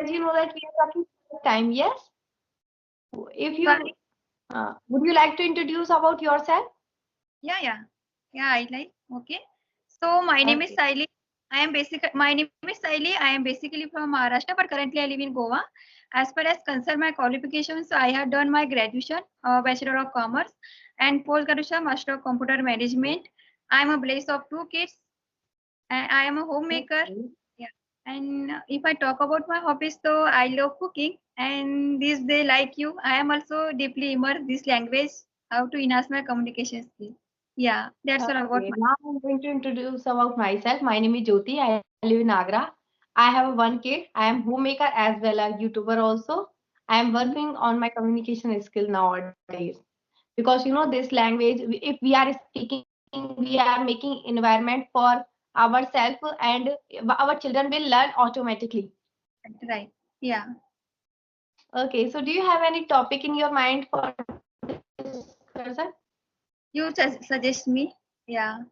as you know that we are talking time. Yes. If you Sorry. would you like to introduce about yourself? Yeah, yeah. Yeah, I like. Okay. So my name is Okay. Saili. My name is Saili. I am basically from Maharashtra, but currently I live in Goa. As far as concern my qualifications, so I have done my graduation, Bachelor of Commerce, and post graduation Master of Computer Management. I am a blaze of two kids. And I am a homemaker. Okay. Yeah. And if I talk about my hobbies, so I love cooking. And this day, like you, I am also deeply immersed this language, how to enhance my communication skills. Yeah, that's all about Okay. my. Now I'm going to introduce about myself. My name is Jyoti. I live in Agra. I have one kid. I am homemaker as well as YouTuber also. I am Mhm. working on my communication skill nowadays because this language, if we are speaking, we are making environment for ourselves and our children will learn automatically. Right. Yeah. Okay. So do you have any topic in your mind for discussion? You suggest me. Yeah.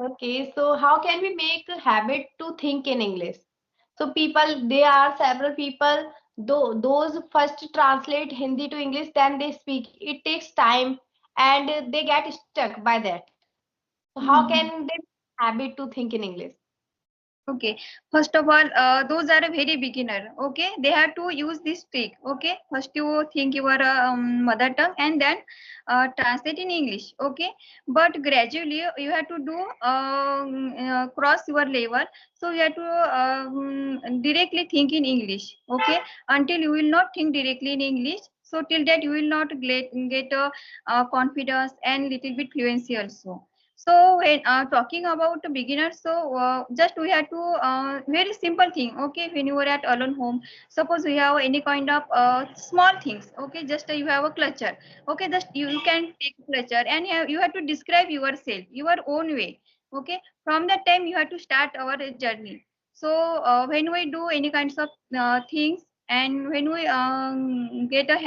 Okay, so how can we make a habit to think in English? So people, there are several people, those first translate Hindi to English, then they speak. It takes time and they get stuck by that. So how Mhm. can they habit to think in English? Okay, first of all, those are a very beginner. Okay, they have to use this trick. Okay, first you think your mother tongue and then translate in English. Okay, but gradually you have to do cross your level. So you have to directly think in English. Okay, until you will not think directly in English. So till that you will not get confidence and little bit fluency also. So when talking about the beginners, so just we have to very simple thing. Okay, when you are at alone home, suppose we have any kind of small things. Okay, just you have a clutcher. Okay, just you can take a clutcher and you have to describe yourself your own way. Okay, from that time you have to start our journey. So when we do any kinds of things and when we get a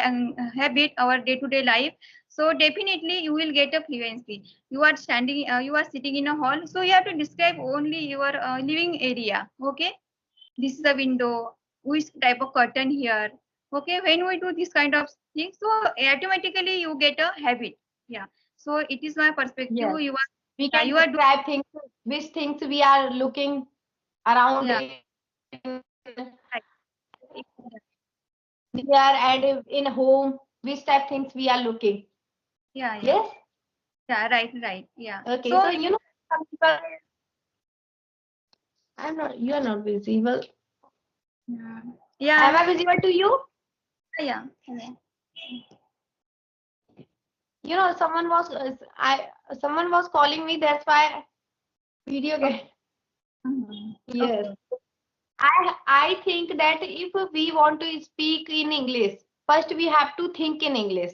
habit our day to day life, so definitely you will get a fluency. You are standing you are sitting in a hall, so you have to describe only your living area. Okay, this is a window, which type of curtain here. Okay, when we do this kind of thing, so automatically you get a habit. Yeah, so it is my perspective. Yes, You are, we yeah, can you are doing. describe things, which things we are looking around Yeah, in right. here and in home, which type things we are looking. Yeah, yeah, Yes. yeah, right, right. Yeah, Okay, so so some people, I'm not, you are not visible. yeah, Am I visible to you? yeah, yeah. Someone was someone was calling me. That's why video Okay. get. Yes, Okay. I think that if we want to speak in English, first we have to think in English.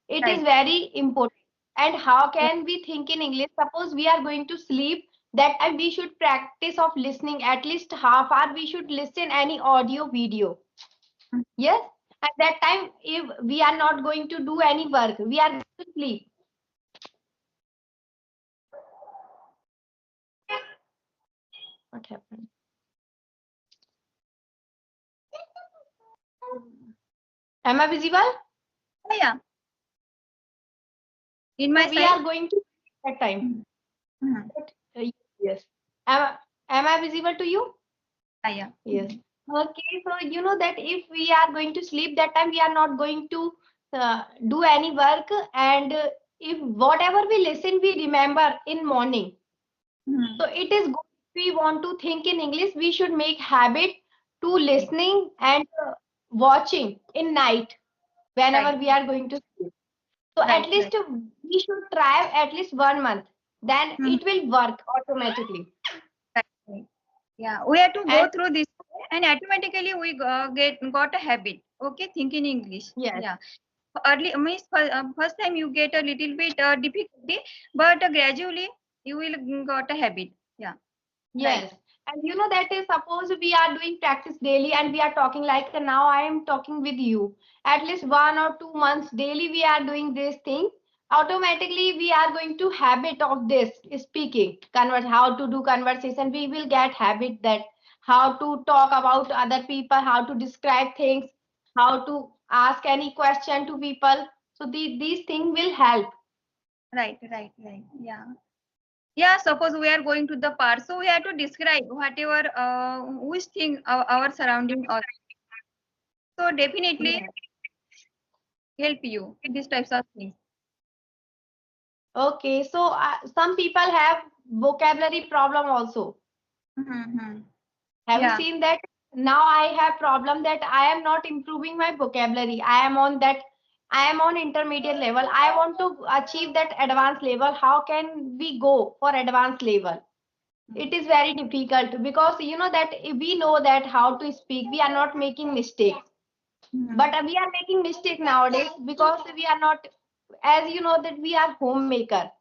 It is Right. very important. And how can we think in English? Suppose we are going to sleep, that time we should practice of listening at least half hour. We should listen any audio video. Yes. At that time, if we are not going to do any work, we are going to sleep. What happened? Am I visible? Yeah, yeah. In my So we side. are going to that time. Mhm. Mhm. But, yes. Am I visible to you? Yeah, yeah. Yes. Okay. So you know that if we are going to sleep, that time we are not going to do any work, and if whatever we listen, we remember in morning. Mhm. So it is good. If we want to think in English, we should make habit to listening and watching in night Right, whenever we are going to sleep. So at right, least right. we should try at least 1 month. Then Mhm. it will work automatically. Right, right. Yeah, we have to go And through this and automatically we got a habit. Okay, think in English. yes, Yeah. Early means first time you get a little bit difficulty, but gradually you will got a habit. Yeah. Right. yes. And you know that is suppose we are doing practice daily and we are talking like now I am talking with you. At least 1 or 2 months daily we are doing this thing. Automatically we are going to habit of this speaking, convert how to do conversation. We will get habit that how to talk about other people, how to describe things, how to ask any question to people. So these things will help. Right. Yeah. Yeah, suppose we are going to the park, so we have to describe whatever which thing our surrounding us. So definitely Yeah. help you these types of things. Okay, so some people have vocabulary problem also. Mm-hmm. Have you Yeah, seen that? Now I have problem that I am not improving my vocabulary. I am on that, I am on intermediate level. I want to achieve that advanced level. How can we go for advanced level? It is very difficult because you know that we know that how to speak. We are not making mistakes, mm-hmm. but we are making mistake nowadays because we are not, as you know that we are homemaker.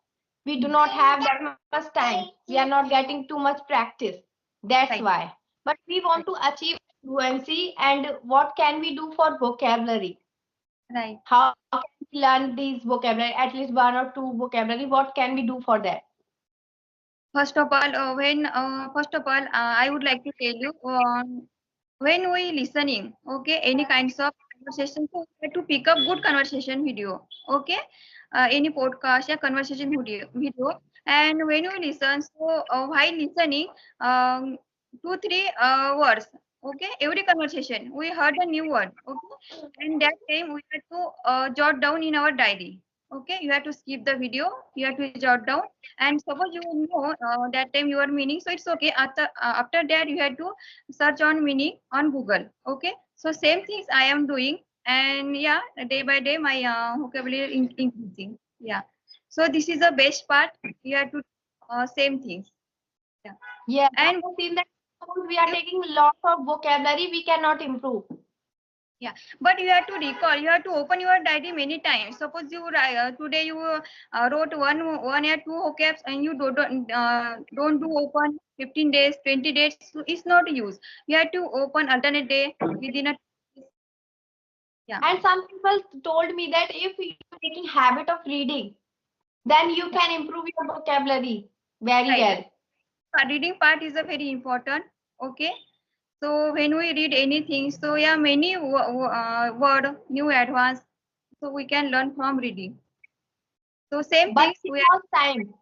We do not have that much time. We are not getting too much practice. That's Right, why. But we want right, to achieve fluency, and what can we do for vocabulary? right. How can we learn these vocabulary, at least one or two vocabulary? What can we do for that? First of all, I would like to tell you when we listening, okay, any kinds of conversation, so we have to pick up good conversation video, okay, any podcast or conversation video, and when we listen, so while listening, two three words, okay, every conversation we heard a new word, okay, and that time we have to jot down in our diary. Okay, you have to skip the video. You have to jot down, and suppose you know that time your meaning, so it's okay. After that, you have to search on meaning on Google. Okay, so same things I am doing, and yeah, day by day my vocabulary increasing. Yeah, so this is the best part. You have to same things. Yeah, Yes, I and have seen that suppose we are taking lots of vocabulary, we cannot improve. yeah, but you have to recall. You have to open your diary many times. Suppose you today you wrote one or two vocabs and you don't do open 15 days, 20 days. So it's not use. You have to open alternate day within a yeah. And some people told me that if you are taking habit of reading, then you Yeah, can improve your vocabulary very right. well. Reading part is a very important. Okay. So when we read anything, so yeah, many word new advance. So we can learn from reading. So same But things it we wants time.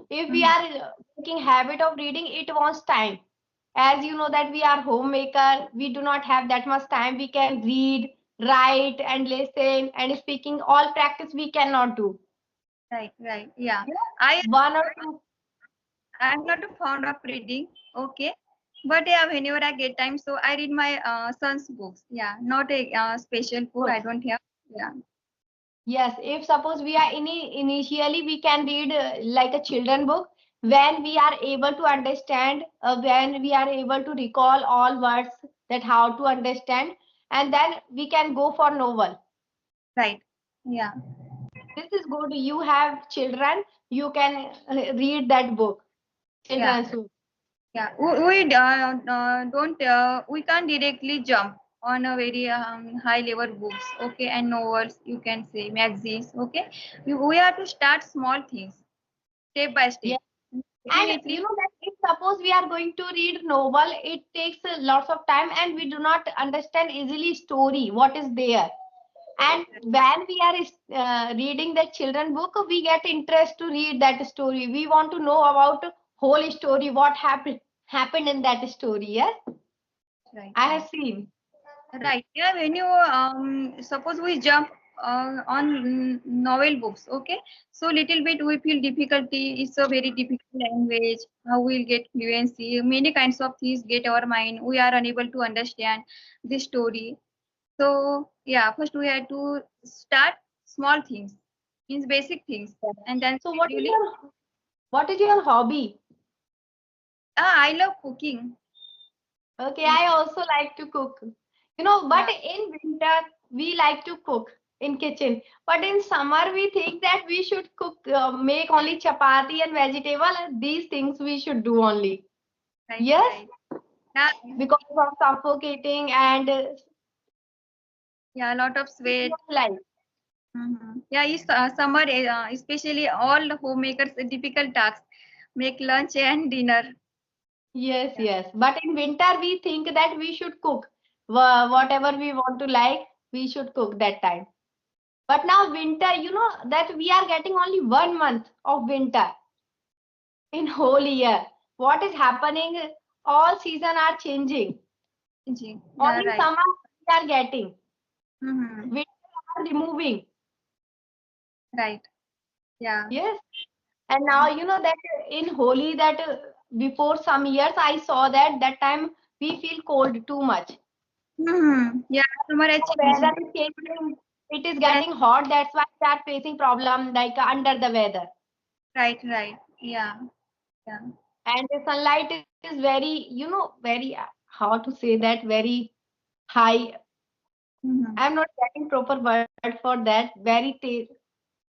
If we are. are taking habit of reading, it wants time. As you know that we are homemaker, we do not have that much time. We can read, write, and listen, and speaking. All practice we cannot do. Right. Yeah. You know, I one or two. I'm not fond of reading. Okay. But yeah, whenever I get time, so I read my son's books. Yeah, not a special book. I Books. don't have. Yeah, Yes, if suppose we are initially we can read like a children book when we are able to understand, when we are able to recall all words that how to understand, and then we can go for novel. right. Yeah, This is good. You have children, you can read that book, yeah, children's book. yeah. We can't directly jump on a very high level books. Okay, and novels. You can say magazines. Okay, we have to start small things, step by step. Yes. And you Definitely. know that if suppose we are going to read novel, it takes lots of time and we do not understand easily story, what is there. And when we are reading the children book, we get interest to read that story. We want to know about whole story, what happened in that story. Yes, I Right. have seen. Right. Yeah, when you suppose we jump on novel books, okay? So little bit we feel difficulty. It's a very difficult language. How we'll get fluency? Many kinds of things get our mind. We are unable to understand the story. So yeah, first we have to start small things, means basic things, and then So gradually. what is your hobby? I love cooking. Okay, I also like to cook. You know, but Yeah, in winter we like to cook in kitchen. But in summer we think that we should cook, make only chapati and vegetable, and these things we should do only. Yes, right. Yeah, because of suffocating and yeah, a lot of sweat. like. Yeah, it's summer, especially all homemakers, a difficult task. Make lunch and dinner. Yes, Yeah. yes. But in winter, we think that we should cook. Whatever we want to like, we should cook that time. But now winter, that we are getting only 1 month of winter in whole year. What is happening? All season are changing. Changing. Yeah, Only right. summer we are getting. Mm-hmm. Winter are removing. Right. Yeah. Yes. And Yeah. now that in Holi that before some years I saw that time we feel cold too much. Mm-hmm. Yeah, summer has changed. Weather is changing. It is Summer has, getting hot. That's why we are facing problem like under the weather. right, right. Yeah. Yeah. And the sunlight is very, very how to say that very high. Mm-hmm. I'm not getting proper word for that. Very teज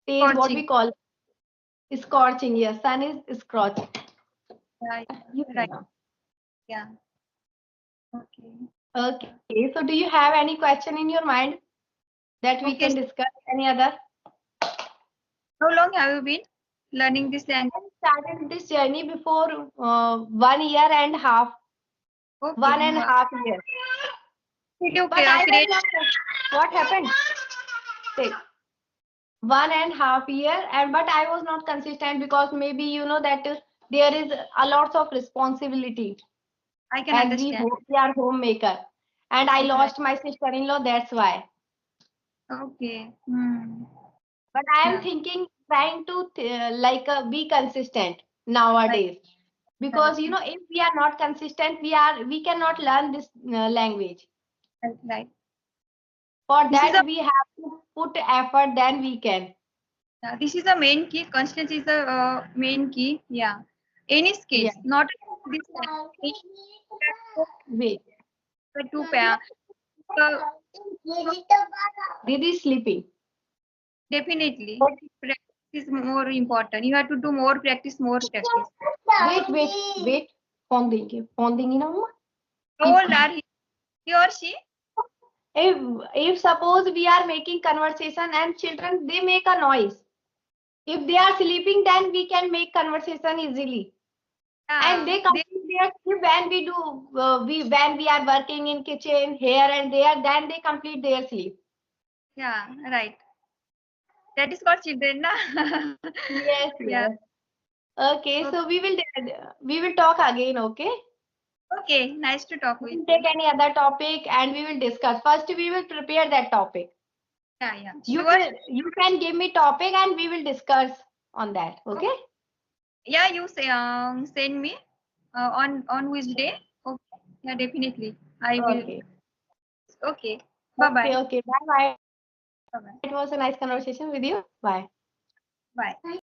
what we Scorching. call scorching. Yes, sun is scorching. Yeah, You yeah. say Right. now. Yeah. Okay. Okay. So do you have any question in your mind that we Okay. can discuss? Any other? How long have you been learning this language? I started this journey before 1 year and half, Okay. one and a Wow. half years. Okay. But Okay. I was Create. not. What happened? Take 1.5 year, and but I was not consistent because maybe that there is a lot of responsibility I can as understand. we are homemaker, and I Right. Right. lost my sister-in-law. That's why. Okay. Hmm. But I am Yeah. thinking, trying to be consistent Right. nowadays Right. because if we are not consistent, we cannot learn this language. Right. Right. For This is that a we have to put effort, then we can. this is the main key. Consistency is the main key. Yeah. Any Yeah. skills, not this language. Wait. To uh, Didi is sleeping. definitely practice is more important. You have to do more practice, more practice. Wait. Phone देंगी ना मम्मा. How Keep old are quiet. he or she? if if suppose we are making conversation and children they make a noise, if they are sleeping then we can make conversation easily, and Yeah, they they, complete their sleep when we do we when we are working in kitchen here and there, then they complete their sleep. yeah, right. That is called children, na? Yes, Yeah. yes. Okay, Okay. so we will talk again. Okay, Okay. Nice to talk we with will you. take any other topic and we will discuss. First we will prepare that topic. Yeah, yeah. you Sure. will you can give me topic and we will discuss on that. Okay. Okay. Yeah, you say send me on which day. Okay. Yeah, definitely. I will. Okay. Okay. Bye bye. Okay. Bye bye. It was a nice Bye bye. conversation with you. Bye. Bye.